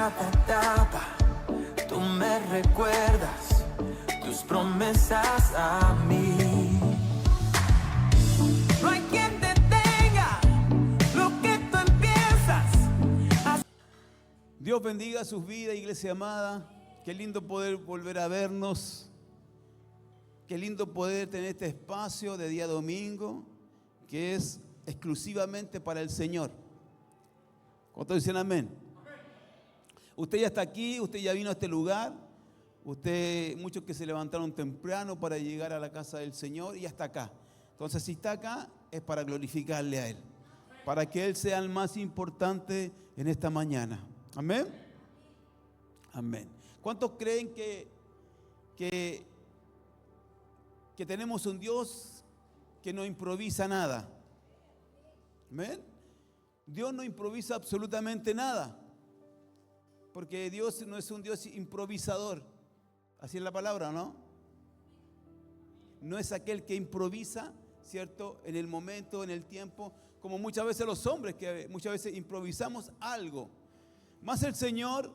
cada etapa tú me recuerdas tus promesas a mí. No hay quien detenga lo que tú empiezas. Dios bendiga sus vidas, iglesia amada. Qué lindo poder volver a vernos. Qué lindo poder tener este espacio de día domingo que es exclusivamente para el Señor. ¿Cuántos dicen amén? Usted ya está aquí, usted ya vino a este lugar. Muchos que se levantaron temprano para llegar a la casa del Señor y ya está acá. Entonces, si está acá, es para glorificarle a Él, para que Él sea el más importante en esta mañana. Amén. Amén. ¿Cuántos creen que tenemos un Dios que no improvisa nada? Amén. Dios no improvisa absolutamente nada, porque Dios no es un Dios improvisador. Así es la palabra, ¿no? No es aquel que improvisa, ¿cierto? En el momento, en el tiempo, como muchas veces los hombres, que muchas veces improvisamos algo. Más el Señor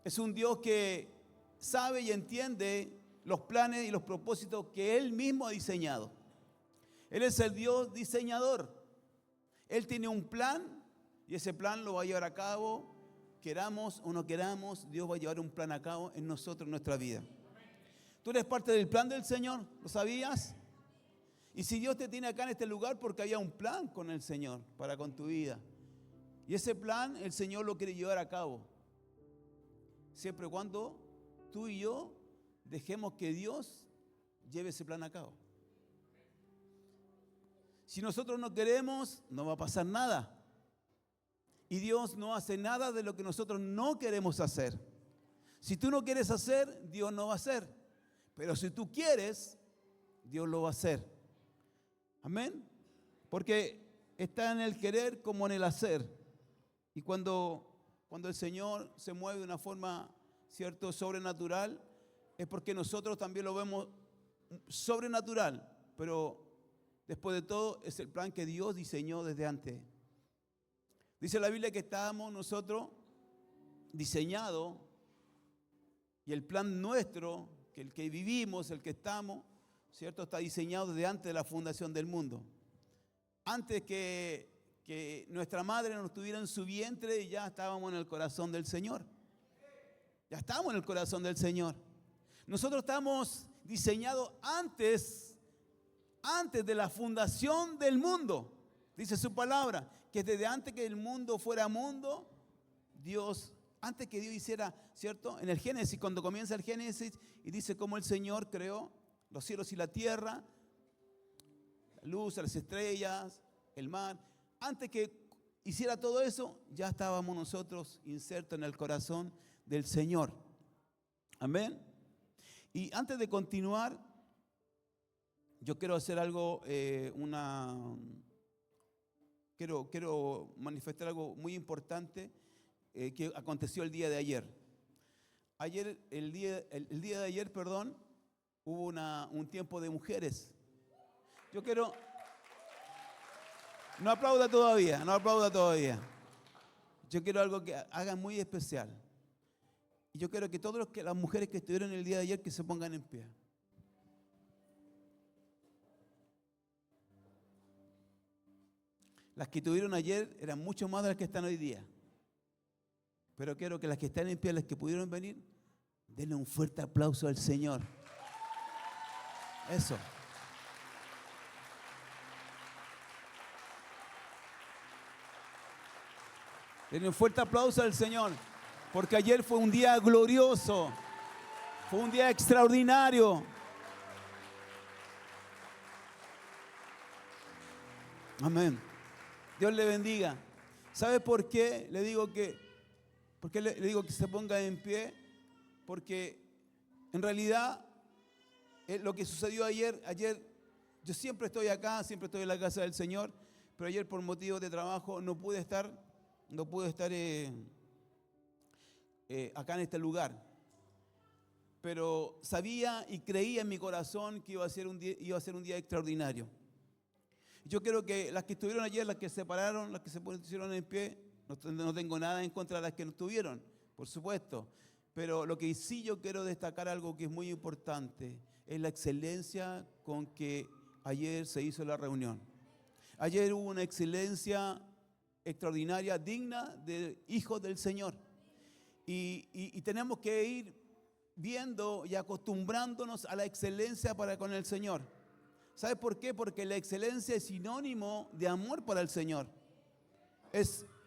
es un Dios que sabe y entiende los planes y los propósitos que Él mismo ha diseñado. Él es el Dios diseñador. Él tiene un plan y ese plan lo va a llevar a cabo, queramos o no queramos. Dios va a llevar un plan a cabo en nosotros, en nuestra vida. Tú eres parte del plan del Señor, ¿lo sabías? Y si Dios te tiene acá en este lugar, porque había un plan con el Señor para con tu vida. Y ese plan el Señor lo quiere llevar a cabo, siempre y cuando tú y yo dejemos que Dios lleve ese plan a cabo. Si nosotros no queremos, no va a pasar nada. Y Dios no hace nada de lo que nosotros no queremos hacer. Si tú no quieres hacer, Dios no va a hacer. Pero si tú quieres, Dios lo va a hacer. Amén. Porque está en el querer como en el hacer. Y cuando el Señor se mueve de una forma, ¿cierto?, sobrenatural, es porque nosotros también lo vemos sobrenatural. Pero después de todo, es el plan que Dios diseñó desde antes. Dice la Biblia que estábamos nosotros diseñados, y el plan nuestro, que el que vivimos, el que estamos, ¿cierto?, está diseñado desde antes de la fundación del mundo. Antes que nuestra madre nos tuviera en su vientre, ya estábamos en el corazón del Señor. Ya estamos en el corazón del Señor. Nosotros estamos diseñados antes de la fundación del mundo. Dice su palabra, que desde antes que el mundo fuera mundo, Dios, antes que Dios hiciera, ¿cierto? En el Génesis, cuando comienza el Génesis, y dice cómo el Señor creó los cielos y la tierra, la luz, las estrellas, el mar. Antes que hiciera todo eso, ya estábamos nosotros insertos en el corazón del Señor. Amén. Y antes de continuar, yo quiero hacer algo, quiero manifestar algo muy importante que aconteció el día de ayer. El día de ayer, hubo un tiempo de mujeres. Yo quiero... No aplauda todavía. Yo quiero algo que hagan muy especial. Y yo quiero que las mujeres que estuvieron el día de ayer, que se pongan en pie. Las que estuvieron ayer eran mucho más de las que están hoy día. Pero quiero que las que están en pie, las que pudieron venir, denle un fuerte aplauso al Señor. Eso. Denle un fuerte aplauso al Señor, porque ayer fue un día glorioso, fue un día extraordinario. Amén. Dios le bendiga. ¿Sabe por qué le digo que se ponga en pie? Porque en realidad lo que sucedió ayer, yo siempre estoy acá, siempre estoy en la casa del Señor, pero ayer por motivos de trabajo no pude estar acá en este lugar. Pero sabía y creía en mi corazón que iba a ser un día extraordinario. Yo quiero que las que estuvieron ayer, las que se pararon, las que se pusieron en pie, No tengo nada en contra de las que no estuvieron, por supuesto. Pero lo que sí yo quiero destacar algo que es muy importante, es la excelencia con que ayer se hizo la reunión. Ayer hubo una excelencia extraordinaria, digna de hijos del Señor. Y tenemos que ir viendo y acostumbrándonos a la excelencia para con el Señor. ¿Sabes por qué? Porque la excelencia es sinónimo de amor para el Señor.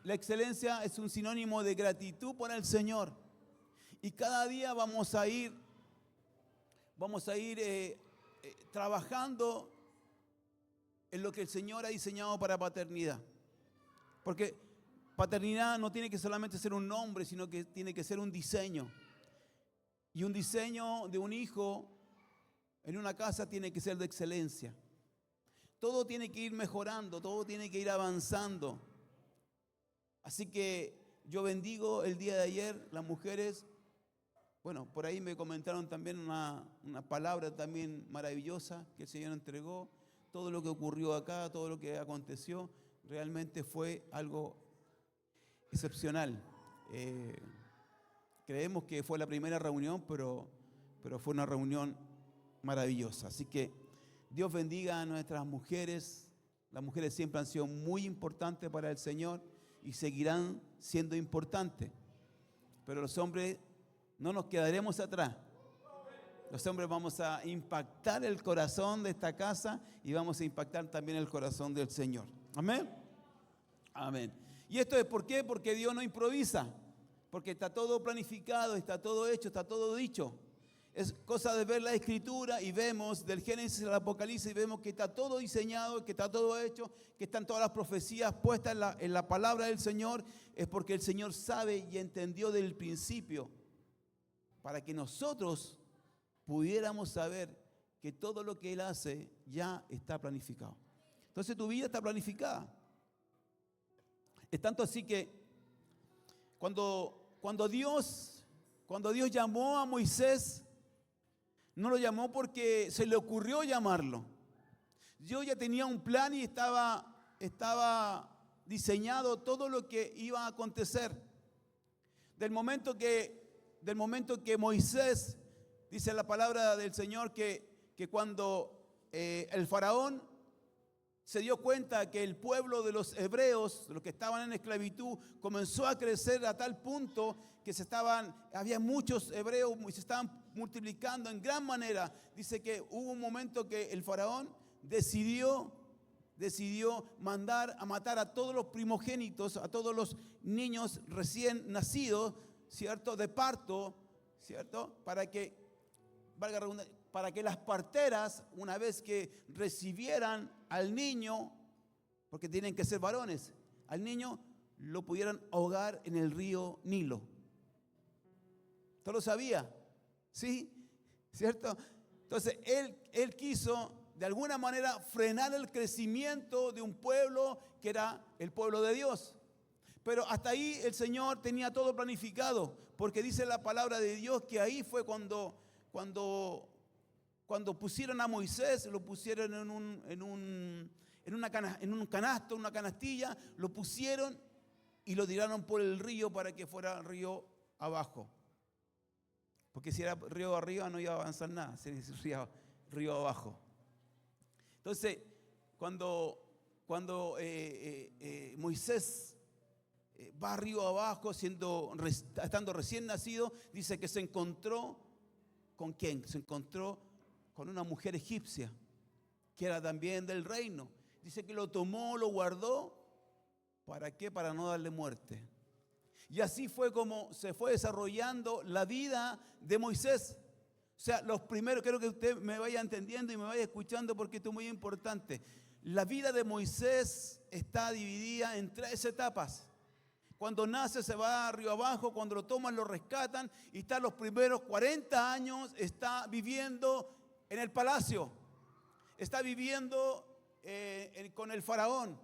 La excelencia es un sinónimo de gratitud para el Señor. Y cada día vamos a ir trabajando en lo que el Señor ha diseñado para paternidad. Porque paternidad no tiene que solamente ser un nombre, sino que tiene que ser un diseño. Y un diseño de un hijo en una casa tiene que ser de excelencia. Todo tiene que ir mejorando, todo tiene que ir avanzando. Así que yo bendigo el día de ayer las mujeres. Bueno, por ahí me comentaron también una palabra también maravillosa que el Señor entregó. Todo lo que ocurrió acá, todo lo que aconteció, realmente fue algo excepcional. Creemos que fue la primera reunión, pero fue una reunión maravillosa. Así que Dios bendiga a nuestras mujeres. Las mujeres siempre han sido muy importantes para el Señor y seguirán siendo importantes. Pero los hombres no nos quedaremos atrás. Los hombres vamos a impactar el corazón de esta casa y vamos a impactar también el corazón del Señor. Amén. Amén. ¿Y esto es por qué? Porque Dios no improvisa. Porque está todo planificado, está todo hecho, está todo dicho. Es cosa de ver la Escritura y vemos del Génesis al Apocalipsis y vemos que está todo diseñado, que está todo hecho, que están todas las profecías puestas en la palabra del Señor. Es porque el Señor sabe y entendió desde el principio para que nosotros pudiéramos saber que todo lo que Él hace ya está planificado. Entonces tu vida está planificada. Es tanto así que cuando Dios llamó a Moisés, no lo llamó porque se le ocurrió llamarlo. Dios ya tenía un plan y estaba diseñado todo lo que iba a acontecer. Del momento que Moisés, dice la palabra del Señor, que cuando el faraón se dio cuenta que el pueblo de los hebreos, los que estaban en esclavitud, comenzó a crecer a tal punto que había muchos hebreos y se estaban multiplicando en gran manera. Dice que hubo un momento que el faraón decidió mandar a matar a todos los primogénitos, a todos los niños recién nacidos, ¿cierto? De parto, ¿cierto? Para que las parteras, una vez que recibieran al niño, porque tienen que ser varones, al niño lo pudieran ahogar en el río Nilo. ¿Usted lo sabía? ¿Sí? ¿Cierto? Entonces, él quiso de alguna manera frenar el crecimiento de un pueblo que era el pueblo de Dios. Pero hasta ahí el Señor tenía todo planificado, porque dice la palabra de Dios que ahí fue cuando pusieron a Moisés, lo pusieron en un canasto, una canastilla, lo pusieron y lo tiraron por el río para que fuera río abajo. Porque si era río arriba no iba a avanzar nada, sería río abajo. Entonces, cuando Moisés va río abajo, estando recién nacido, dice que se encontró ¿con quién? Se encontró con una mujer egipcia, que era también del reino. Dice que lo tomó, lo guardó. ¿Para qué? Para no darle muerte. Y así fue como se fue desarrollando la vida de Moisés. O sea, los primeros, quiero que usted me vaya entendiendo y me vaya escuchando porque esto es muy importante. La vida de Moisés está dividida en 3 etapas. Cuando nace se va río abajo, cuando lo toman lo rescatan y está los primeros 40 años, está viviendo en el palacio, está viviendo con el faraón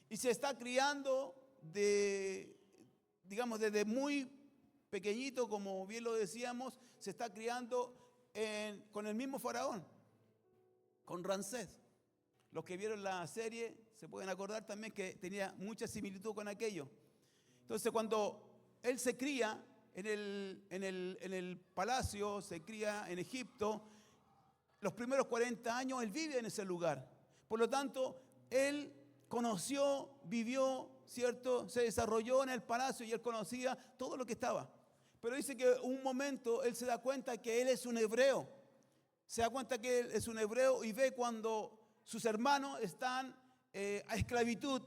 y se está criando desde muy pequeñito, como bien lo decíamos, se está criando con el mismo faraón, con Ramsés. Los que vieron la serie se pueden acordar también que tenía mucha similitud con aquello. Entonces cuando él se cría en el palacio, se cría en Egipto, los primeros 40 años él vive en ese lugar. Por lo tanto, él conoció, vivió, ¿cierto? Se desarrolló en el palacio y él conocía todo lo que estaba. Pero dice que un momento él se da cuenta que él es un hebreo. Se da cuenta que él es un hebreo y ve cuando sus hermanos están a esclavitud.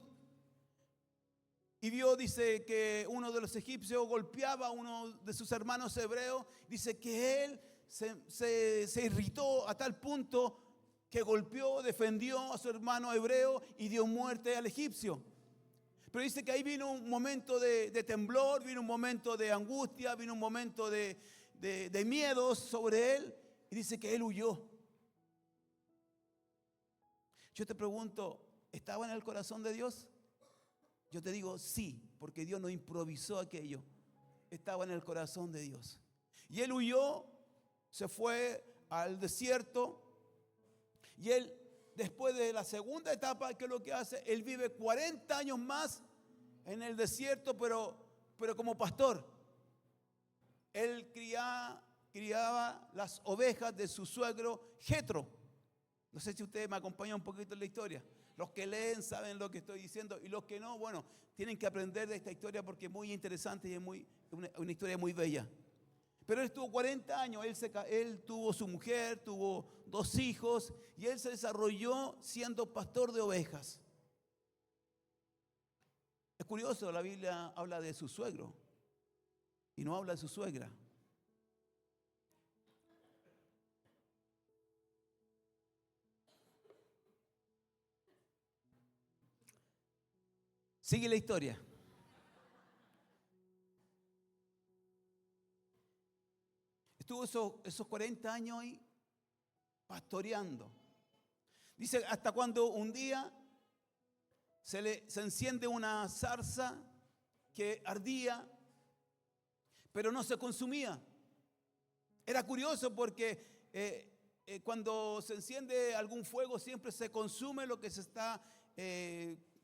Y vio, dice, que uno de los egipcios golpeaba a uno de sus hermanos hebreos. Dice que él se irritó a tal punto que golpeó, defendió a su hermano hebreo y dio muerte al egipcio. Pero dice que ahí vino un momento de temblor, vino un momento de angustia, vino un momento de miedos sobre él. Y dice que él huyó. Yo te pregunto, ¿estaba en el corazón de Dios? Yo te digo sí, porque Dios no improvisó aquello. Estaba en el corazón de Dios. Y él huyó, se fue al desierto. Y él, después de la segunda etapa, ¿qué es lo que hace? Él vive 40 años más en el desierto, pero como pastor. Él criaba las ovejas de su suegro Jetro. No sé si ustedes me acompañan un poquito en la historia. Los que leen saben lo que estoy diciendo y los que no, bueno, tienen que aprender de esta historia porque es muy interesante y es una historia muy bella. Pero él estuvo 40 años, él tuvo su mujer, tuvo 2 hijos y él se desarrolló siendo pastor de ovejas. Es curioso, la Biblia habla de su suegro y no habla de su suegra. Sigue la historia. Estuvo esos 40 años ahí pastoreando. Dice, hasta cuando un día se enciende una zarza que ardía, pero no se consumía. Era curioso porque cuando se enciende algún fuego siempre se consume lo que se está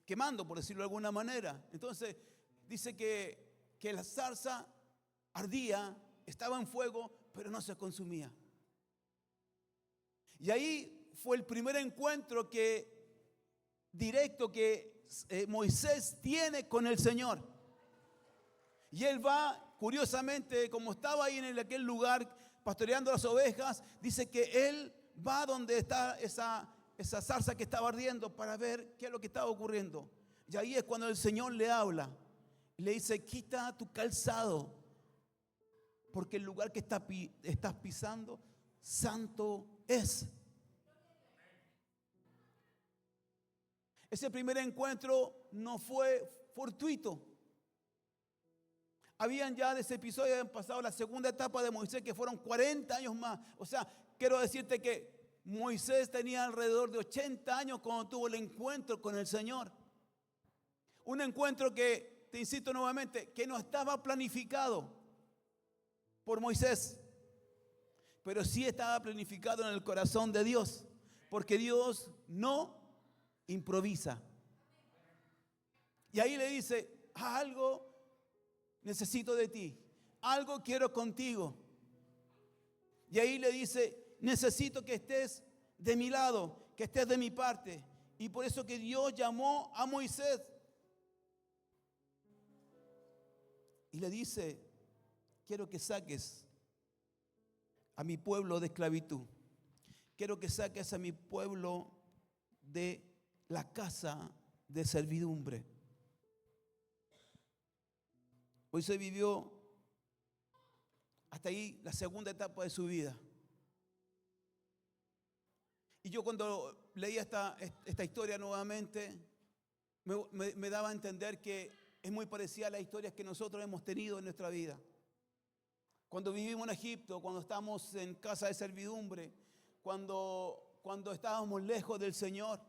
quemando, por decirlo de alguna manera. Entonces dice que la zarza ardía, estaba en fuego, pero no se consumía. Y ahí fue el primer encuentro directo que Moisés tiene con el Señor. Y él va, curiosamente, como estaba ahí en aquel lugar pastoreando las ovejas, dice que él va donde está esa zarza que estaba ardiendo para ver qué es lo que estaba ocurriendo. Y ahí es cuando el Señor le habla. Le dice, quita tu calzado, porque el lugar que estás pisando, santo es. Ese primer encuentro no fue fortuito. Habían ya de ese episodio, habían pasado la segunda etapa de Moisés, que fueron 40 años más. O sea, quiero decirte que Moisés tenía alrededor de 80 años cuando tuvo el encuentro con el Señor. Un encuentro que, te insisto nuevamente, que no estaba planificado por Moisés, pero sí estaba planificado en el corazón de Dios, porque Dios no improvisa. Y ahí le dice, algo necesito de ti, algo quiero contigo. Y ahí le dice, necesito que estés de mi lado, que estés de mi parte. Y por eso que Dios llamó a Moisés y le dice, quiero que saques a mi pueblo de esclavitud. Quiero que saques a mi pueblo de la casa de servidumbre. Moisés vivió hasta ahí la segunda etapa de su vida. Y yo cuando leía esta historia nuevamente, me daba a entender que es muy parecida a las historias que nosotros hemos tenido en nuestra vida. Cuando vivimos en Egipto, cuando estamos en casa de servidumbre, cuando estábamos lejos del Señor,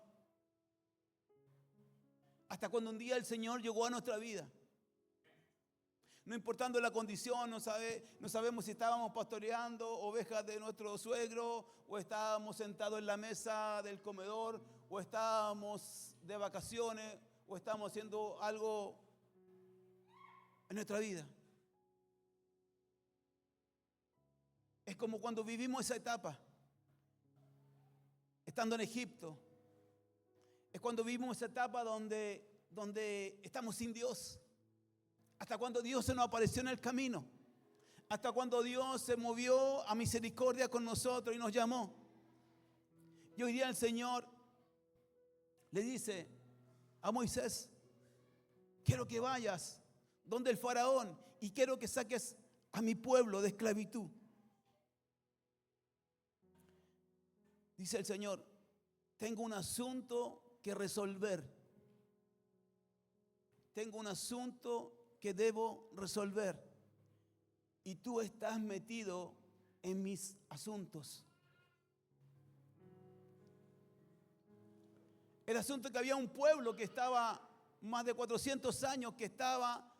hasta cuando un día el Señor llegó a nuestra vida. No importando la condición, no sabemos si estábamos pastoreando ovejas de nuestro suegro, o estábamos sentados en la mesa del comedor, o estábamos de vacaciones, o estábamos haciendo algo en nuestra vida. Es como cuando vivimos esa etapa, estando en Egipto. Es cuando vivimos esa etapa donde estamos sin Dios. Hasta cuando Dios se nos apareció en el camino. Hasta cuando Dios se movió a misericordia con nosotros y nos llamó. Y hoy día el Señor le dice a Moisés: quiero que vayas donde el faraón y quiero que saques a mi pueblo de esclavitud. Dice el Señor: tengo un asunto que resolver. Tengo un asunto que debo resolver. Y tú estás metido en mis asuntos. El asunto es que había un pueblo que estaba más de 400 años, que estaba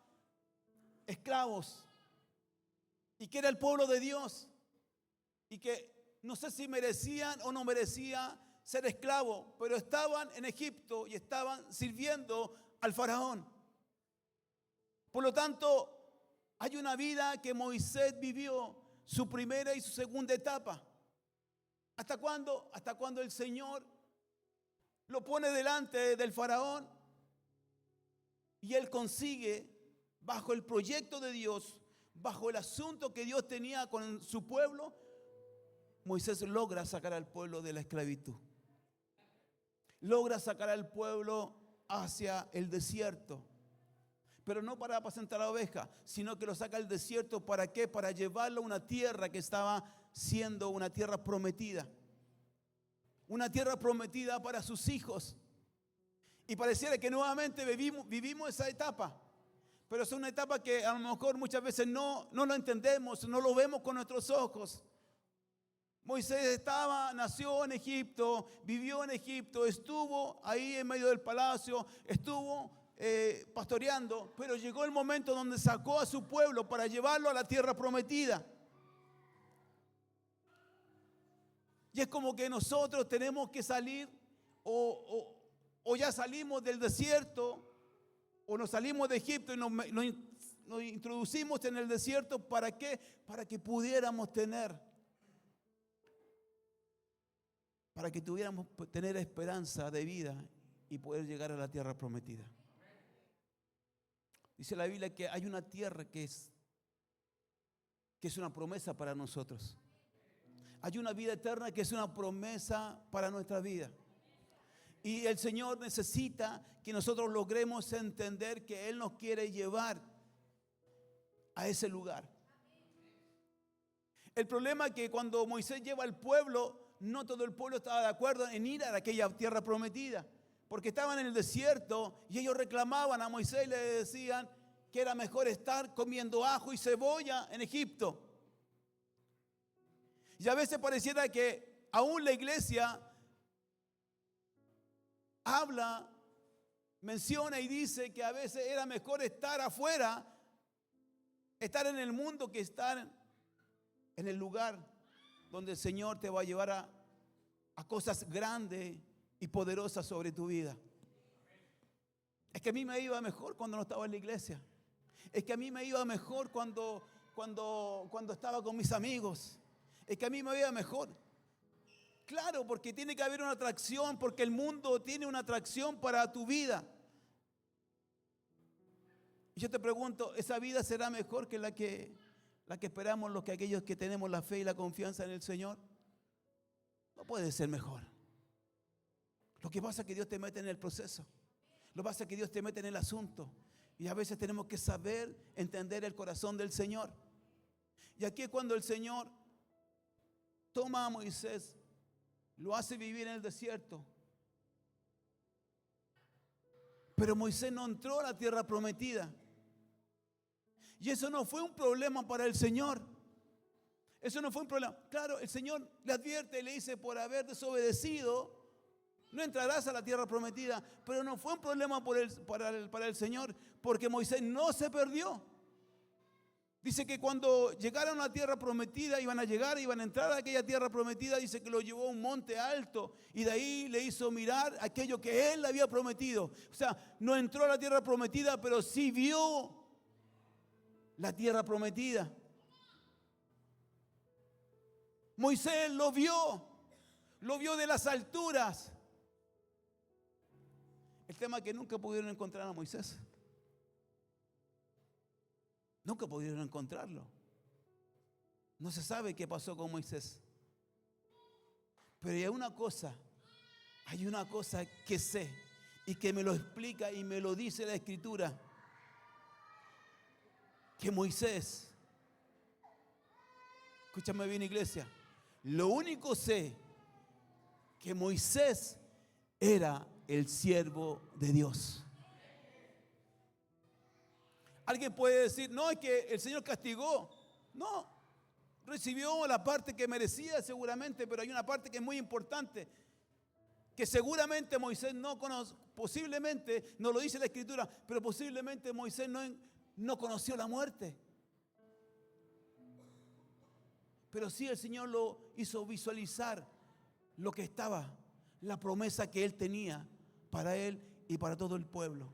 esclavos. Y que era el pueblo de Dios. Y que no sé si merecían o no merecían ser esclavos, pero estaban en Egipto y estaban sirviendo al faraón. Por lo tanto, hay una vida que Moisés vivió, su primera y su segunda etapa. ¿Hasta cuándo? Hasta cuando el Señor lo pone delante del faraón y él consigue, bajo el proyecto de Dios, bajo el asunto que Dios tenía con su pueblo, Moisés logra sacar al pueblo de la esclavitud. Logra sacar al pueblo hacia el desierto. Pero no para apacentar a la oveja, sino que lo saca al desierto. ¿Para qué? Para llevarlo a una tierra que estaba siendo una tierra prometida. Una tierra prometida para sus hijos. Y pareciera que nuevamente vivimos esa etapa. Pero es una etapa que a lo mejor muchas veces no lo entendemos, no lo vemos con nuestros ojos. Moisés nació en Egipto, vivió en Egipto, estuvo ahí en medio del palacio, estuvo pastoreando, pero llegó el momento donde sacó a su pueblo para llevarlo a la tierra prometida. Y es como que nosotros tenemos que salir o ya salimos del desierto o nos salimos de Egipto y nos introducimos en el desierto. ¿Para qué? Para que pudiéramos tener esperanza de vida y poder llegar a la tierra prometida. Dice la Biblia que hay una tierra que es una promesa para nosotros. Hay una vida eterna que es una promesa para nuestra vida. Y el Señor necesita que nosotros logremos entender que Él nos quiere llevar a ese lugar. El problema es que cuando Moisés lleva al pueblo, no todo el pueblo estaba de acuerdo en ir a aquella tierra prometida, porque estaban en el desierto y ellos reclamaban a Moisés y le decían que era mejor estar comiendo ajo y cebolla en Egipto. Y a veces pareciera que aún la iglesia menciona y dice que a veces era mejor estar afuera, estar en el mundo, que estar en el lugar donde el Señor te va a llevar a cosas grandes y poderosas sobre tu vida. Es que a mí me iba mejor cuando no estaba en la iglesia. Es que a mí me iba mejor cuando estaba con mis amigos. Es que a mí me iba mejor. Claro, porque tiene que haber una atracción, porque el mundo tiene una atracción para tu vida. Y yo te pregunto, ¿esa vida será mejor que la que esperamos aquellos que tenemos la fe y la confianza en el Señor? No puede ser mejor. Lo que pasa es que Dios te mete en el proceso. Lo que pasa es que Dios te mete en el asunto. Y a veces tenemos que saber entender el corazón del Señor. Y aquí es cuando el Señor toma a Moisés, lo hace vivir en el desierto. Pero Moisés no entró a la tierra prometida. Y eso no fue un problema para el Señor. Eso no fue un problema. Claro, el Señor le advierte y le dice: por haber desobedecido, no entrarás a la tierra prometida. Pero no fue un problema para el Señor, porque Moisés no se perdió. Dice que cuando llegaron a la tierra prometida, iban a entrar a aquella tierra prometida. Dice que lo llevó a un monte alto y de ahí le hizo mirar aquello que él le había prometido. O sea, no entró a la tierra prometida, pero sí vio la tierra prometida. Moisés lo vio de las alturas. El tema es que nunca pudieron encontrar a Moisés. Nunca pudieron encontrarlo. No se sabe qué pasó con Moisés. Pero hay una cosa que sé y que me lo explica y me lo dice la Escritura. Que Moisés, escúchame bien, iglesia, lo único sé que Moisés era el siervo de Dios. Alguien puede decir, no, es que el Señor castigó. No, recibió la parte que merecía seguramente, pero hay una parte que es muy importante, que seguramente Moisés no conoce, posiblemente, no lo dice la Escritura, pero posiblemente Moisés no conoció la muerte. Pero sí el Señor lo hizo visualizar lo que estaba, la promesa que Él tenía para Él y para todo el pueblo.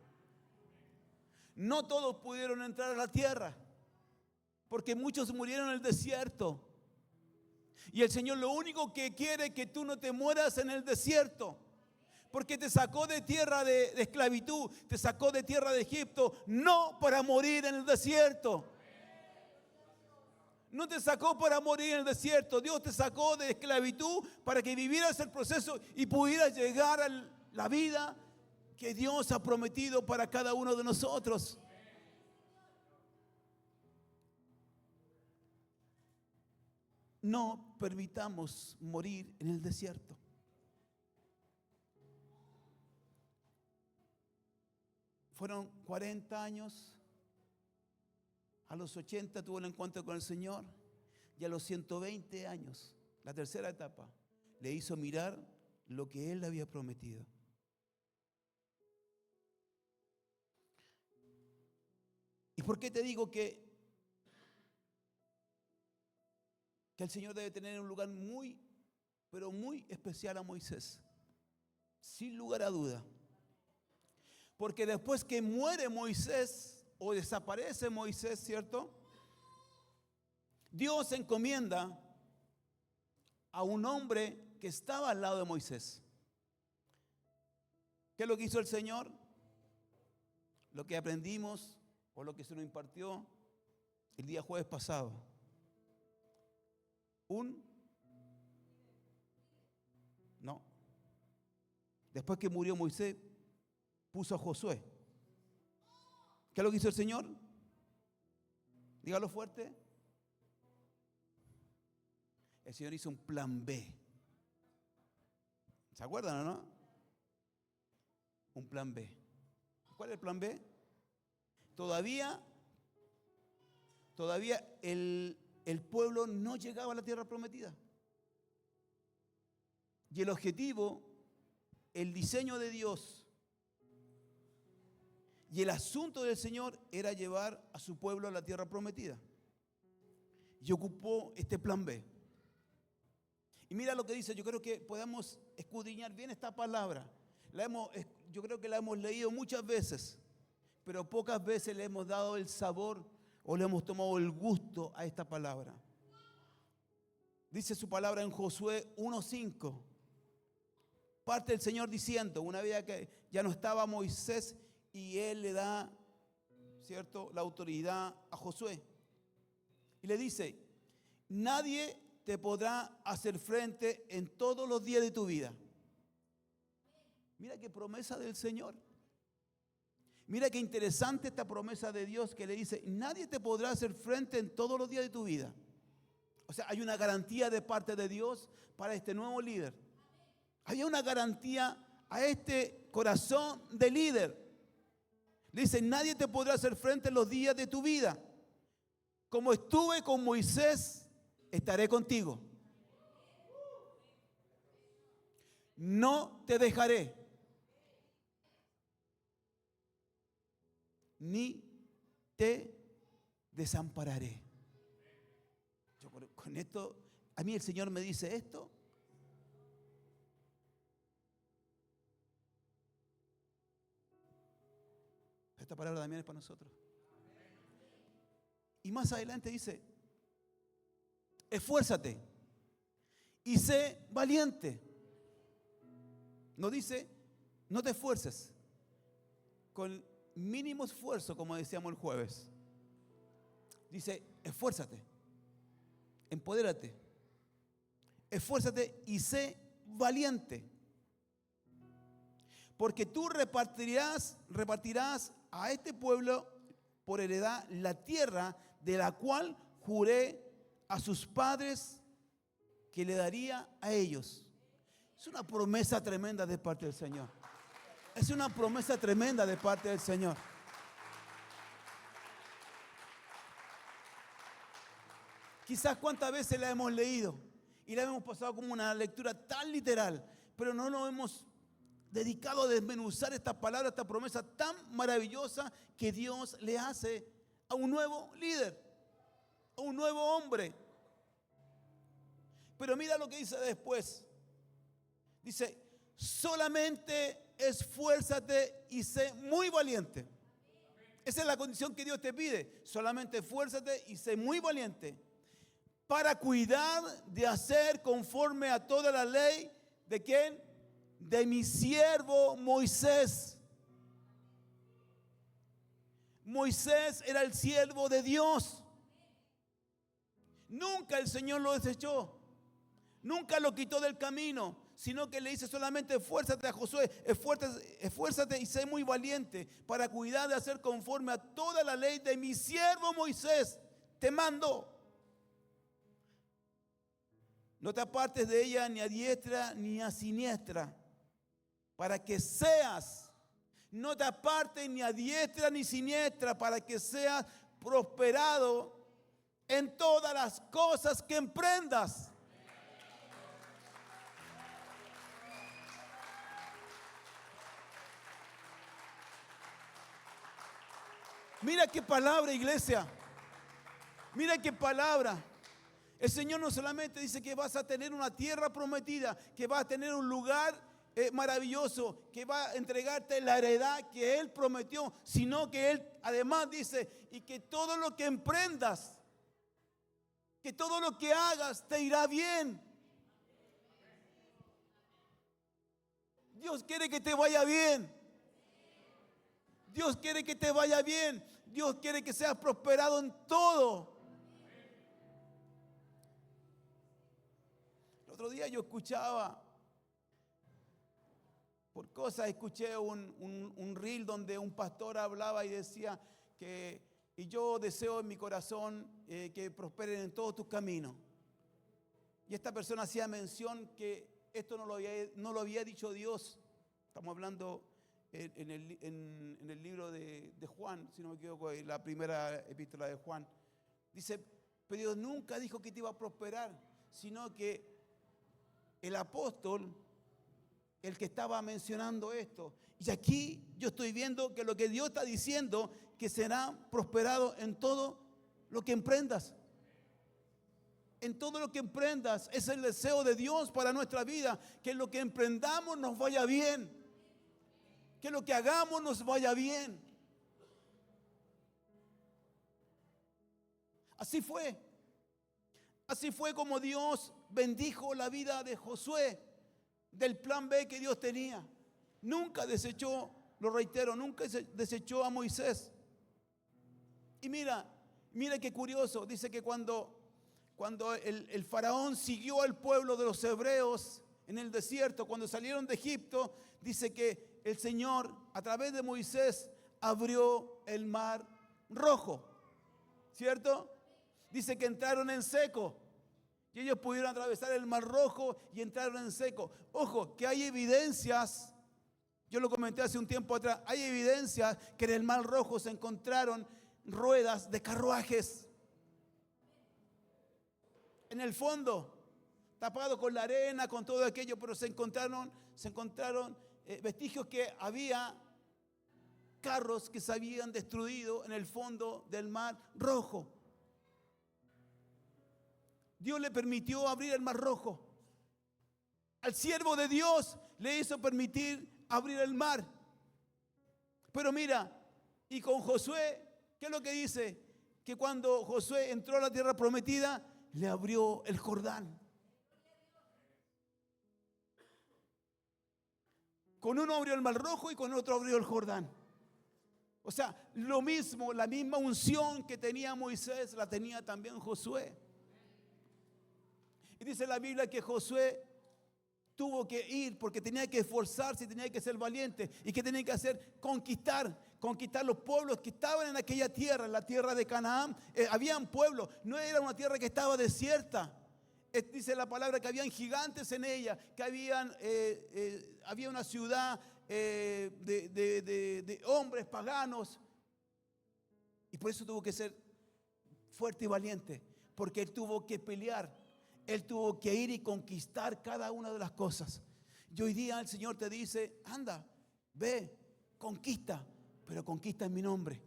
No todos pudieron entrar a la tierra, porque muchos murieron en el desierto. Y el Señor lo único que quiere es que tú no te mueras en el desierto, porque te sacó de tierra de esclavitud, te sacó de tierra de Egipto, no para morir en el desierto. No te sacó para morir en el desierto. Dios te sacó de esclavitud para que vivieras el proceso y pudieras llegar a la vida que Dios ha prometido para cada uno de nosotros. No permitamos morir en el desierto. Fueron 40 años. A los 80 tuvo el encuentro con el Señor. Y a los 120 años, la tercera etapa, le hizo mirar lo que Él le había prometido. ¿Y por qué te digo que el Señor debe tener en un lugar muy, pero muy especial a Moisés? Sin lugar a duda. Porque después que muere Moisés, o desaparece Moisés, ¿cierto? Dios encomienda a un hombre que estaba al lado de Moisés. ¿Qué es lo que hizo el Señor? Lo que aprendimos o lo que se nos impartió el día jueves pasado. No. Después que murió Moisés, puso a Josué. ¿Qué es lo que hizo el Señor? Dígalo fuerte. El Señor hizo un plan B. ¿Se acuerdan o no? Un plan B. ¿Cuál es el plan B? Todavía el pueblo no llegaba a la tierra prometida. Y el objetivo, el diseño de Dios y el asunto del Señor era llevar a su pueblo a la tierra prometida. Y ocupó este plan B. Y mira lo que dice, yo creo que podemos escudriñar bien esta palabra. Yo creo que la hemos leído muchas veces, pero pocas veces le hemos dado el sabor o le hemos tomado el gusto a esta palabra. Dice su palabra en Josué 1:5. Parte el Señor diciendo, una vez que ya no estaba Moisés, y Él le da, ¿cierto?, la autoridad a Josué. Y le dice, nadie te podrá hacer frente en todos los días de tu vida. Mira qué promesa del Señor. Mira qué interesante esta promesa de Dios que le dice, nadie te podrá hacer frente en todos los días de tu vida. O sea, hay una garantía de parte de Dios para este nuevo líder. Había una garantía a este corazón de líder. Le dice, nadie te podrá hacer frente en los días de tu vida. Como estuve con Moisés, estaré contigo. No te dejaré, ni te desampararé. Yo con esto, a mí el Señor me dice esto. Esta palabra también es para nosotros. Y más adelante dice, esfuérzate y sé valiente. No dice, no te esfuerces. Con mínimo esfuerzo, como decíamos el jueves. Dice, esfuérzate, empodérate, esfuérzate y sé valiente. Porque tú repartirás a este pueblo por heredad la tierra de la cual juré a sus padres que le daría a ellos. Es una promesa tremenda de parte del Señor. Es una promesa tremenda de parte del Señor. Quizás cuántas veces la hemos leído y la hemos pasado como una lectura tan literal, pero no nos hemos dedicado a desmenuzar esta palabra, esta promesa tan maravillosa que Dios le hace a un nuevo líder, a un nuevo hombre. Pero mira lo que dice después. Dice, solamente esfuérzate y sé muy valiente. Esa es la condición que Dios te pide. Solamente esfuérzate y sé muy valiente para cuidar de hacer conforme a toda la ley de ¿quién? De mi siervo Moisés. Moisés era el siervo de Dios. Nunca el Señor lo desechó. Nunca lo quitó del camino, sino que le dice solamente esfuérzate a Josué, esfuérzate y sé muy valiente para cuidar de hacer conforme a toda la ley de mi siervo Moisés. Te mando. No te apartes de ella ni a diestra ni a siniestra, para que seas, no te apartes ni a diestra ni siniestra, para que seas prosperado en todas las cosas que emprendas. Mira qué palabra, iglesia. Mira qué palabra. El Señor no solamente dice que vas a tener una tierra prometida, que vas a tener un lugar maravilloso, que va a entregarte la heredad que Él prometió, sino que Él además dice, y que todo lo que emprendas, que todo lo que hagas te irá bien. Dios quiere que te vaya bien. Dios quiere que te vaya bien. Dios quiere que seas prosperado en todo. El otro día yo escuchaba, por cosas, escuché un reel donde un pastor hablaba y decía que, y yo deseo en mi corazón que prosperen en todos tus caminos. Y esta persona hacía mención que esto no lo había dicho Dios. Estamos hablando en el libro de Juan, si no me equivoco, en la primera epístola de Juan. Dice, pero Dios nunca dijo que te iba a prosperar, sino que el apóstol, el que estaba mencionando esto. Y aquí yo estoy viendo que lo que Dios está diciendo, que será prosperado en todo lo que emprendas. En todo lo que emprendas, es el deseo de Dios para nuestra vida, que lo que emprendamos nos vaya bien, que lo que hagamos nos vaya bien. Así fue como Dios bendijo la vida de Josué, del plan B que Dios tenía. Nunca desechó, lo reitero, nunca desechó a Moisés. Y mira qué curioso, dice que cuando el faraón siguió al pueblo de los hebreos en el desierto, cuando salieron de Egipto, dice que el Señor a través de Moisés abrió el mar rojo, ¿cierto? Dice que entraron en seco y ellos pudieron atravesar el mar rojo y entraron en seco. Ojo, que hay evidencias, yo lo comenté hace un tiempo atrás, hay evidencias que en el mar rojo se encontraron ruedas de carruajes. En el fondo, tapado con la arena, con todo aquello, pero se encontraron vestigios que había carros que se habían destruido en el fondo del mar rojo. Dios le permitió abrir el mar rojo. Al siervo de Dios le hizo permitir abrir el mar. Pero mira, y con Josué, ¿qué es lo que dice? que cuando Josué entró a la tierra prometida, le abrió el Jordán. Con uno abrió el Mar Rojo y con otro abrió el Jordán. O sea, lo mismo, la misma unción que tenía Moisés, la tenía también Josué. Y dice la Biblia que Josué tuvo que ir porque tenía que esforzarse, tenía que ser valiente. ¿Y qué tenía que hacer? Conquistar los pueblos que estaban en aquella tierra, en la tierra de Canaán. Habían pueblos, no era una tierra que estaba desierta. Dice la palabra que habían gigantes en ella, que había una ciudad de hombres paganos. Y por eso tuvo que ser fuerte y valiente, porque él tuvo que pelear. Él tuvo que ir y conquistar cada una de las cosas. Y hoy día el Señor te dice, anda, ve, conquista, pero conquista en mi nombre.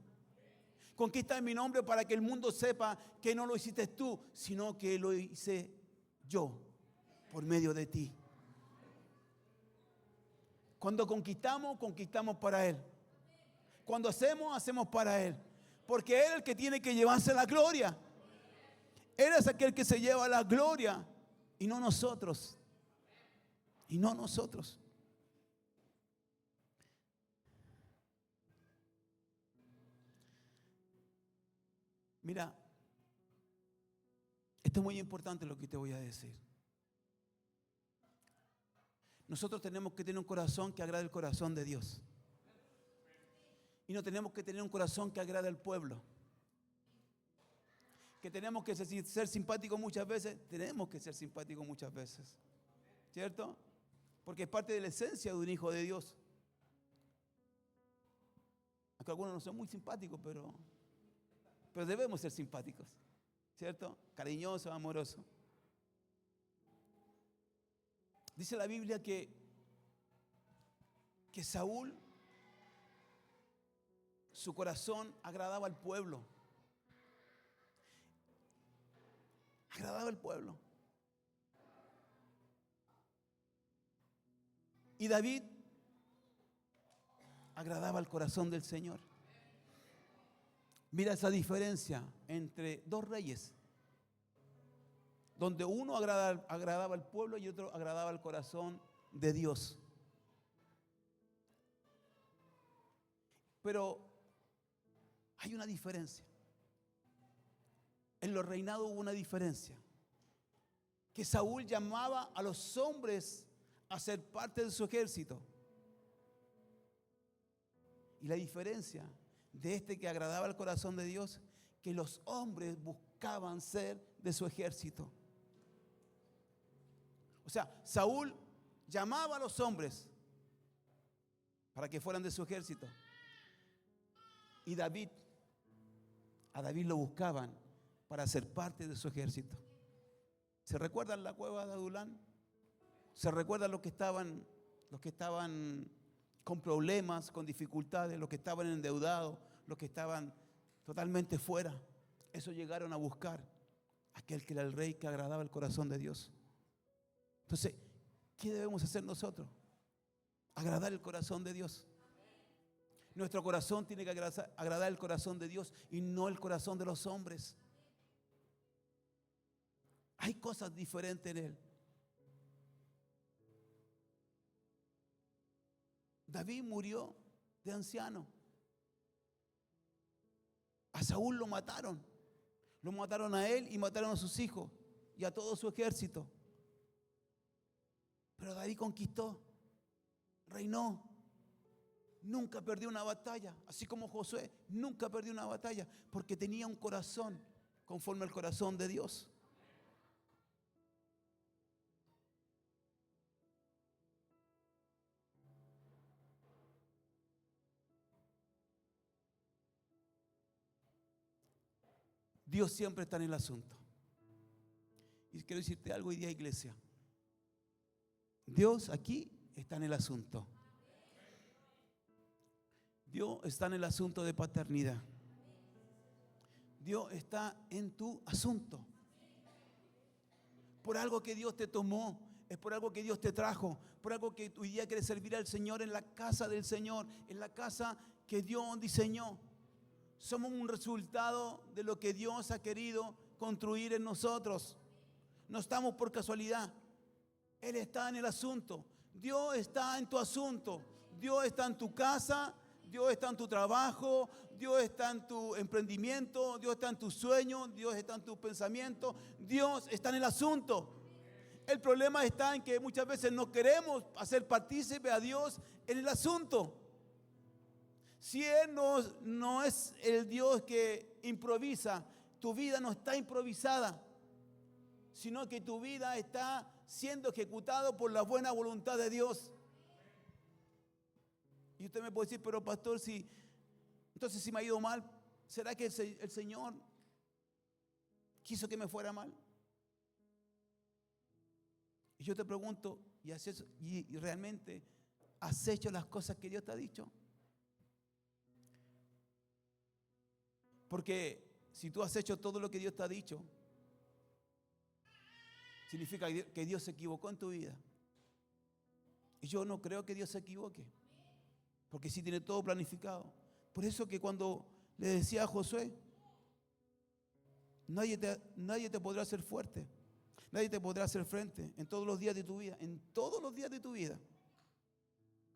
Conquista en mi nombre para que el mundo sepa que no lo hiciste tú, sino que lo hice yo por medio de ti. Cuando conquistamos, conquistamos para Él. Cuando hacemos para Él. Porque Él es el que tiene que llevarse la gloria. Él es aquel que se lleva la gloria y no nosotros. Y no nosotros. Mira, esto es muy importante lo que te voy a decir. Nosotros tenemos que tener un corazón que agrade el corazón de Dios. Y no tenemos que tener un corazón que agrade al pueblo. Que tenemos que ser simpáticos muchas veces, tenemos que ser simpáticos muchas veces, ¿cierto? Porque es parte de la esencia de un hijo de Dios. Aunque algunos no son muy simpáticos, pero debemos ser simpáticos, ¿cierto? Cariñosos, amorosos. Dice la Biblia que Saúl, su corazón agradaba al pueblo. Agradaba al pueblo. Y David agradaba al corazón del Señor. Mira esa diferencia entre dos reyes, donde uno agradaba al pueblo y otro agradaba al corazón de Dios. Pero hay una diferencia. En los reinados hubo una diferencia. Que Saúl llamaba a los hombres a ser parte de su ejército. Y la diferencia de este que agradaba al corazón de Dios, que los hombres buscaban ser de su ejército. O sea, Saúl llamaba a los hombres para que fueran de su ejército. Y a David lo buscaban para ser parte de su ejército. ¿Se recuerdan la cueva de Adulán? ¿Se recuerdan los que estaban con problemas, con dificultades, los que estaban endeudados, los que estaban totalmente fuera? Esos llegaron a buscar aquel que era el rey que agradaba el corazón de Dios. Entonces, ¿qué debemos hacer nosotros? Agradar el corazón de Dios. Nuestro corazón tiene que agradar el corazón de Dios y no el corazón de los hombres. Hay cosas diferentes en él. David murió de anciano. A Saúl lo mataron. Lo mataron a él y mataron a sus hijos y a todo su ejército. Pero David conquistó, reinó. Nunca perdió una batalla, así como Josué nunca perdió una batalla, porque tenía un corazón conforme al corazón de Dios. Dios siempre está en el asunto. Y quiero decirte algo hoy día, iglesia. Dios aquí está en el asunto. Dios está en el asunto de paternidad. Dios está en tu asunto. Por algo que Dios te tomó, es por algo que Dios te trajo, por algo que hoy día quieres servir al Señor en la casa del Señor, en la casa que Dios diseñó. Somos un resultado de lo que Dios ha querido construir en nosotros. No estamos por casualidad. Él está en el asunto. Dios está en tu asunto. Dios está en tu casa. Dios está en tu trabajo. Dios está en tu emprendimiento. Dios está en tus sueños. Dios está en tus pensamientos. Dios está en el asunto. El problema está en que muchas veces no queremos hacer partícipe a Dios en el asunto. Si Él no es el Dios que improvisa, tu vida no está improvisada, sino que tu vida está siendo ejecutada por la buena voluntad de Dios. Y usted me puede decir, pero pastor, entonces si me ha ido mal, ¿será que el Señor quiso que me fuera mal? Y yo te pregunto, ¿y realmente has hecho las cosas que Dios te ha dicho? Porque si tú has hecho todo lo que Dios te ha dicho, significa que Dios se equivocó en tu vida. Y yo no creo que Dios se equivoque, porque sí tiene todo planificado. Por eso que cuando le decía a Josué, nadie te podrá hacer fuerte, nadie te podrá hacer frente en todos los días de tu vida, en todos los días de tu vida.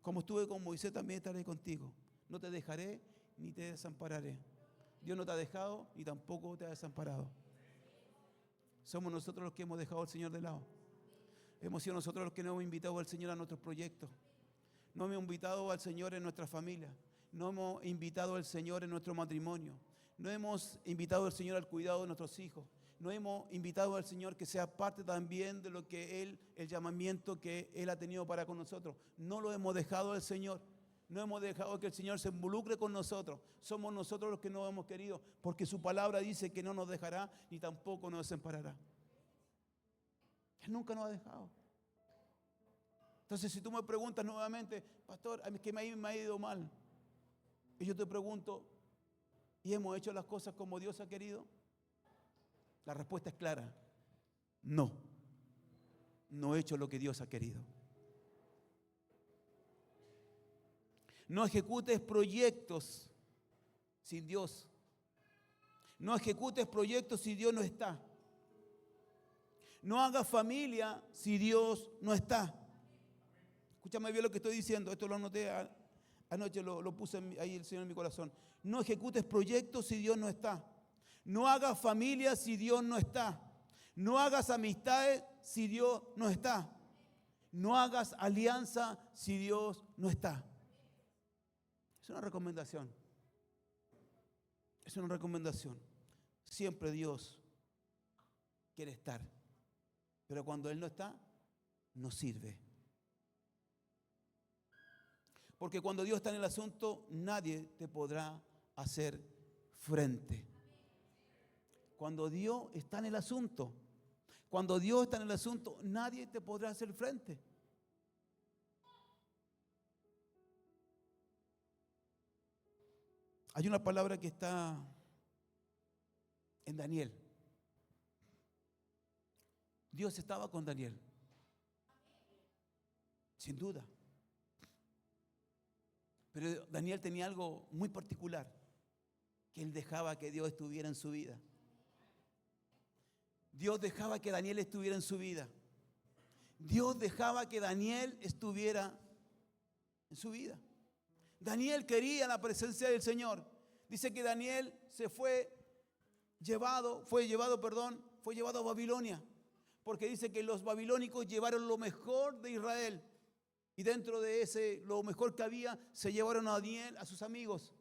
Como estuve con Moisés, también estaré contigo. No te dejaré ni te desampararé. Dios no te ha dejado y tampoco te ha desamparado. Somos nosotros los que hemos dejado al Señor de lado. Hemos sido nosotros los que no hemos invitado al Señor a nuestros proyectos. No hemos invitado al Señor en nuestra familia. No hemos invitado al Señor en nuestro matrimonio. No hemos invitado al Señor al cuidado de nuestros hijos. No hemos invitado al Señor que sea parte también de lo que el llamamiento que Él ha tenido para con nosotros. No lo hemos dejado al Señor. No hemos dejado que el Señor se involucre con nosotros. Somos nosotros los que no hemos querido, porque su palabra dice que no nos dejará ni tampoco nos desamparará. Él nunca nos ha dejado. Entonces, si tú me preguntas nuevamente, pastor, es que me ha ido mal. Y yo te pregunto, ¿y hemos hecho las cosas como Dios ha querido? La respuesta es clara. No. No he hecho lo que Dios ha querido. No ejecutes proyectos sin Dios. No ejecutes proyectos si Dios no está. No hagas familia si Dios no está. Escúchame bien lo que estoy diciendo. Esto lo anoté anoche, lo puse ahí el Señor en mi corazón. No ejecutes proyectos si Dios no está. No hagas familia si Dios no está. No hagas amistades si Dios no está. No hagas alianza si Dios no está. Es una recomendación. Es una recomendación. Siempre Dios quiere estar. Pero cuando Él no está, no sirve. Porque cuando Dios está en el asunto, nadie te podrá hacer frente. Cuando Dios está en el asunto, nadie te podrá hacer frente. Hay una palabra que está en Daniel. Dios estaba con Daniel, sin duda. Pero Daniel tenía algo muy particular, que él dejaba que Dios estuviera en su vida. Dios dejaba que Daniel estuviera en su vida. Dios dejaba que Daniel estuviera en su vida. Daniel quería la presencia del Señor. Dice que Daniel fue llevado a Babilonia, porque dice que los babilónicos llevaron lo mejor de Israel, y dentro de lo mejor que había, se llevaron a Daniel, a sus amigos.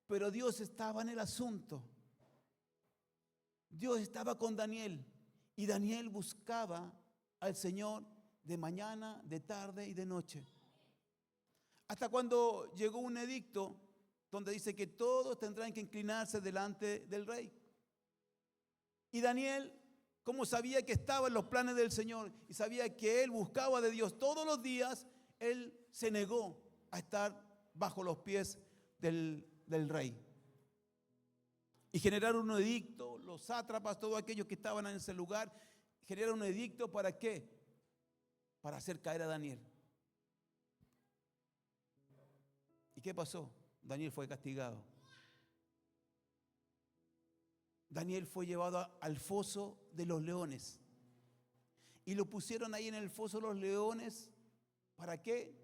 Pero Dios estaba en el asunto. Dios estaba con Daniel, y Daniel buscaba al Señor de mañana, de tarde y de noche. Hasta cuando llegó un edicto donde dice que todos tendrán que inclinarse delante del rey. Y Daniel, como sabía que estaba en los planes del Señor y sabía que él buscaba de Dios todos los días, él se negó a estar bajo los pies del rey. Y generaron un edicto, los sátrapas, todos aquellos que estaban en ese lugar, generaron un edicto ¿para qué? Para hacer caer a Daniel. ¿Y qué pasó? Daniel fue castigado. Daniel fue llevado al foso de los leones. Y lo pusieron ahí en el foso de los leones. ¿Para qué?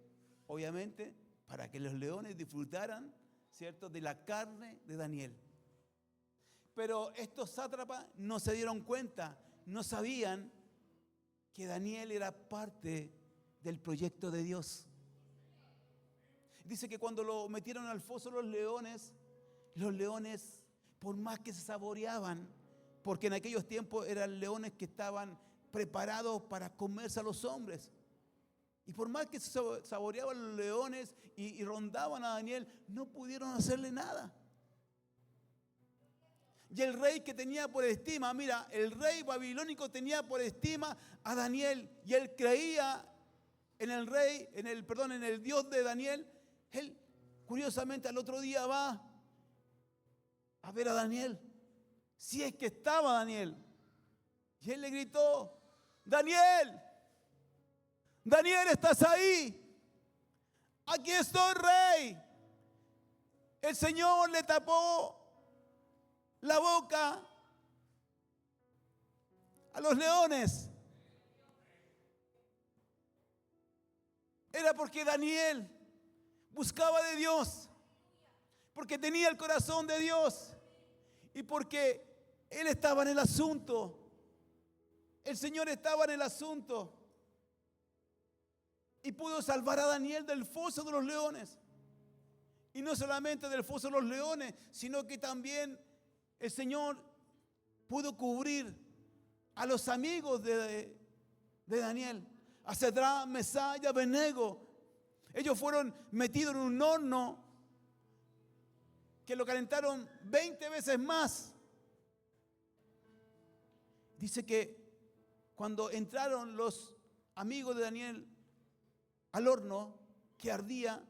Obviamente, para que los leones disfrutaran, ¿cierto?, de la carne de Daniel. Pero estos sátrapas no se dieron cuenta, no sabían que Daniel era parte del proyecto de Dios. Dice que cuando lo metieron al foso los leones, por más que se saboreaban, porque en aquellos tiempos eran leones que estaban preparados para comerse a los hombres. Y por más que se saboreaban los leones y rondaban a Daniel, no pudieron hacerle nada. Y el rey que tenía por estima, mira, el rey babilónico tenía por estima a Daniel y él creía en el rey, en el Dios de Daniel. Él, curiosamente, al otro día va a ver a Daniel, si es que estaba Daniel. Y él le gritó: Daniel, Daniel, ¿estás ahí? Aquí estoy, rey. El Señor le tapó la boca a los leones. Era porque Daniel buscaba de Dios, porque tenía el corazón de Dios y porque él estaba en el asunto. El Señor estaba en el asunto y pudo salvar a Daniel del foso de los leones. Y no solamente del foso de los leones, sino que también el Señor pudo cubrir a los amigos de Daniel, a Sadrach, Mesach y Abednego. Ellos fueron metidos en un horno que lo calentaron 20 veces más. Dice que cuando entraron los amigos de Daniel al horno que ardía,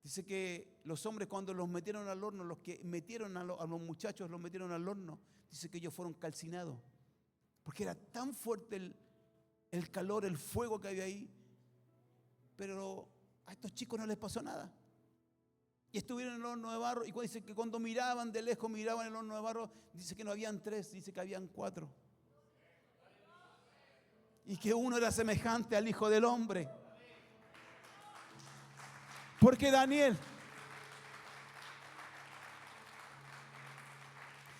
dice que los hombres cuando los metieron al horno, los que metieron a los muchachos, los metieron al horno, dice que ellos fueron calcinados, porque era tan fuerte el calor, el fuego que había ahí, pero a estos chicos no les pasó nada. Y estuvieron en el horno de barro, y dice que cuando miraban de lejos, miraban el horno de barro, dice que no habían 3, dice que habían 4. Y que uno era semejante al Hijo del Hombre. Porque Daniel,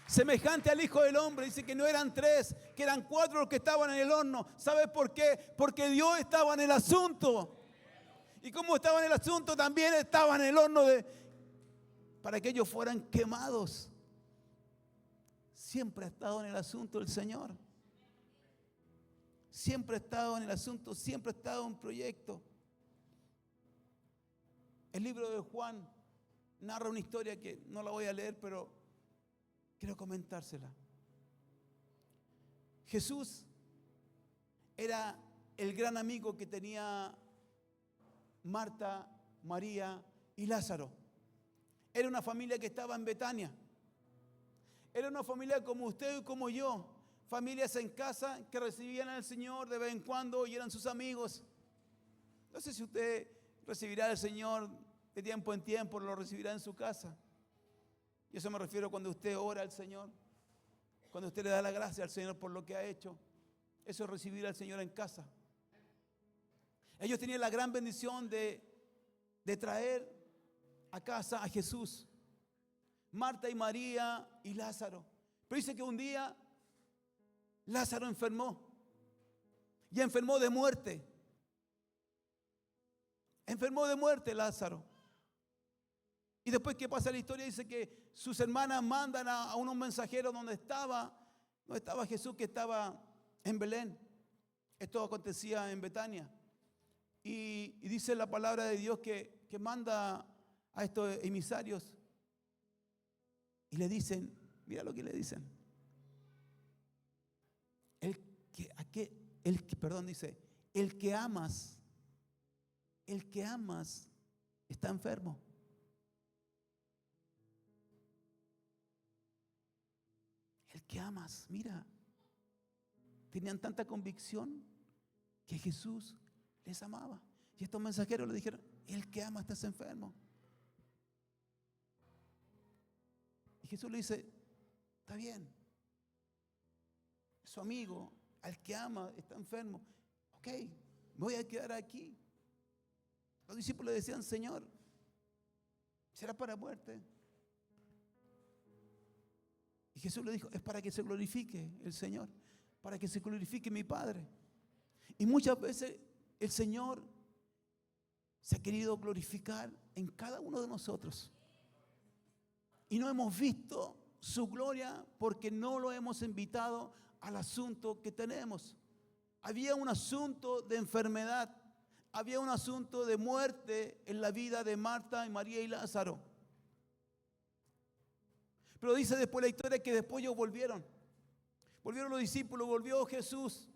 semejante al Hijo del Hombre, dice que no eran 3, que eran 4 los que estaban en el horno. ¿Sabes por qué? Porque Dios estaba en el asunto. Y como estaba en el asunto, también estaba en el horno para que ellos fueran quemados. Siempre ha estado en el asunto el Señor. Siempre ha estado en el asunto, siempre ha estado en un proyecto. El libro de Juan narra una historia que no la voy a leer, pero quiero comentársela. Jesús era el gran amigo que tenía Marta, María y Lázaro. Era una familia que estaba en Betania. Era una familia como usted y como yo. Familias en casa que recibían al Señor de vez en cuando y eran sus amigos. No sé si usted recibirá al Señor de tiempo en tiempo, lo recibirá en su casa. Y eso me refiero cuando usted ora al Señor, cuando usted le da la gracia al Señor por lo que ha hecho. Eso es recibir al Señor en casa. Ellos tenían la gran bendición de traer a casa a Jesús, Marta y María y Lázaro. Pero dice que un día Lázaro enfermó y enfermó de muerte. Enfermó de muerte Lázaro. Y después que pasa la historia, dice que sus hermanas mandan a unos mensajeros donde estaba Jesús, que estaba en Belén. Esto acontecía en Betania. Y dice la palabra de Dios que manda a estos emisarios y le dicen, mira lo que le dicen. Dice, el que amas está enfermo. El que amas, mira, tenían tanta convicción que Jesús les amaba. Y estos mensajeros le dijeron, El que ama está enfermo. Y Jesús le dice, está bien. Su amigo, al que ama, está enfermo. Ok, me voy a quedar aquí. Los discípulos decían, Señor, será para muerte. Y Jesús le dijo, es para que se glorifique el Señor, para que se glorifique mi Padre. Y muchas veces el Señor se ha querido glorificar en cada uno de nosotros. Y no hemos visto su gloria porque no lo hemos invitado al asunto que tenemos. Había un asunto de enfermedad, había un asunto de muerte en la vida de Marta y María y Lázaro. Pero dice después la historia que después ellos volvieron. Volvieron los discípulos, volvió Jesús,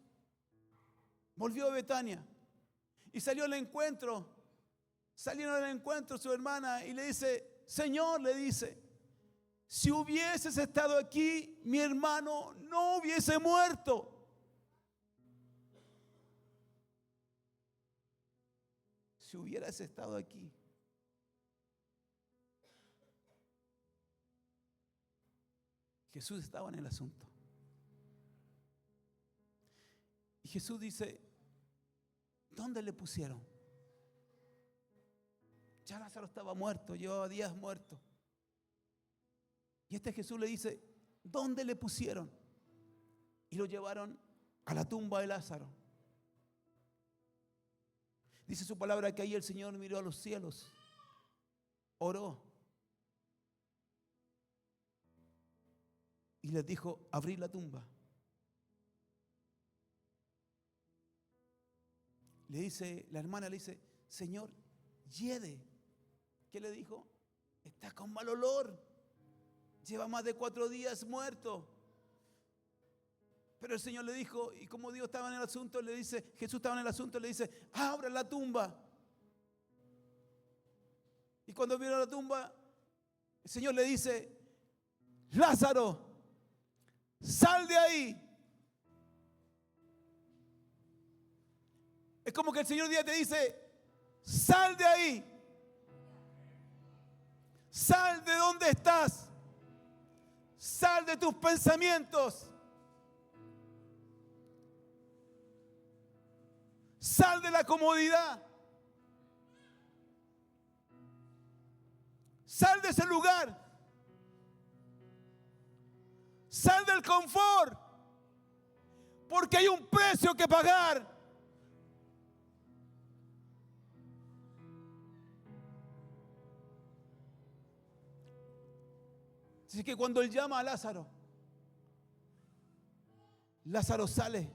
volvió a Betania y salió al encuentro. Salieron al encuentro su hermana y le dice, Señor, le dice, si hubieses estado aquí, mi hermano no hubiese muerto. Si hubieras estado aquí. Jesús estaba en el asunto. Y Jesús dice, ¿dónde le pusieron? Ya Lázaro estaba muerto, llevaba días muerto. Y Jesús le dice, ¿dónde le pusieron? Y lo llevaron a la tumba de Lázaro. Dice su palabra que ahí el Señor miró a los cielos, oró y les dijo, abrid la tumba. Le dice, la hermana le dice, Señor, hiede. ¿Qué le dijo? Está con mal olor. Lleva más de 4 días muerto. Pero el Señor le dijo, y como Dios estaba en el asunto, le dice, Jesús estaba en el asunto, le dice, abra la tumba. Y cuando vieron la tumba, el Señor le dice, Lázaro, sal de ahí. Es como que el Señor día te dice, sal de ahí. Sal de donde estás. Sal de tus pensamientos. Sal de la comodidad. Sal de ese lugar. Sal del confort. Porque hay un precio que pagar. Así que cuando él llama a Lázaro, Lázaro sale.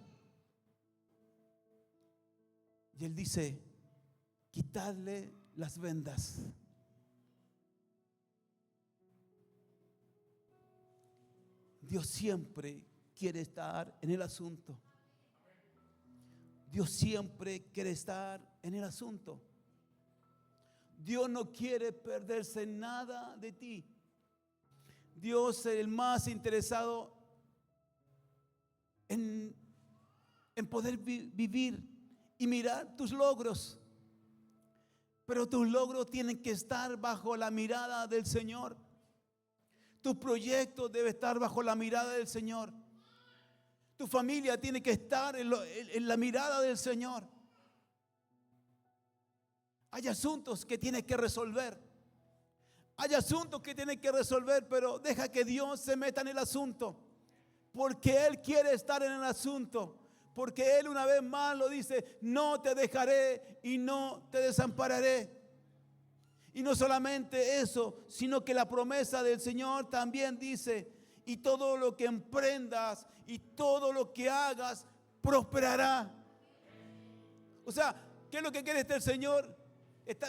Y él dice, quitadle las vendas. Dios siempre quiere estar en el asunto. Dios siempre quiere estar en el asunto. Dios no quiere perderse nada de ti. Dios es el más interesado en poder vivir y mirar tus logros. Pero tus logros tienen que estar bajo la mirada del Señor. Tu proyecto debe estar bajo la mirada del Señor. Tu familia tiene que estar en la mirada del Señor. Hay asuntos que tienes que resolver. Hay asuntos que tienes que resolver, pero deja que Dios se meta en el asunto. Porque Él quiere estar en el asunto. Porque Él una vez más lo dice, no te dejaré y no te desampararé. Y no solamente eso, sino que la promesa del Señor también dice, y todo lo que emprendas y todo lo que hagas prosperará. O sea, ¿qué es lo que quiere el Señor?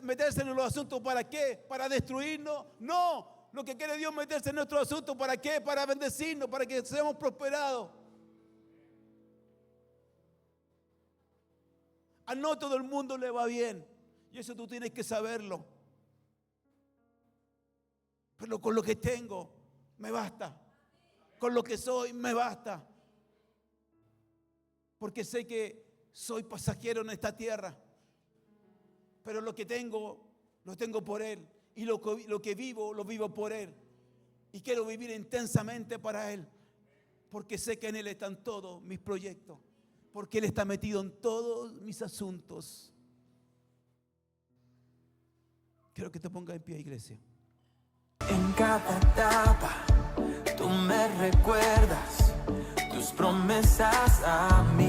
¿Meterse en los asuntos para qué? ¿Para destruirnos? No, lo que quiere Dios meterse en nuestros asuntos ¿para qué? Para bendecirnos, para que seamos prosperados. A no todo el mundo le va bien, y eso tú tienes que saberlo. Pero con lo que tengo me basta. Con lo que soy me basta. Porque sé que soy pasajero en esta tierra. pero lo que tengo, lo tengo por Él. Y lo que vivo, lo vivo por Él. Y quiero vivir intensamente para Él. Porque sé que en Él están todos mis proyectos. Porque Él está metido en todos mis asuntos. Quiero que te pongas en pie, iglesia. En cada etapa tú me recuerdas tus promesas a mí.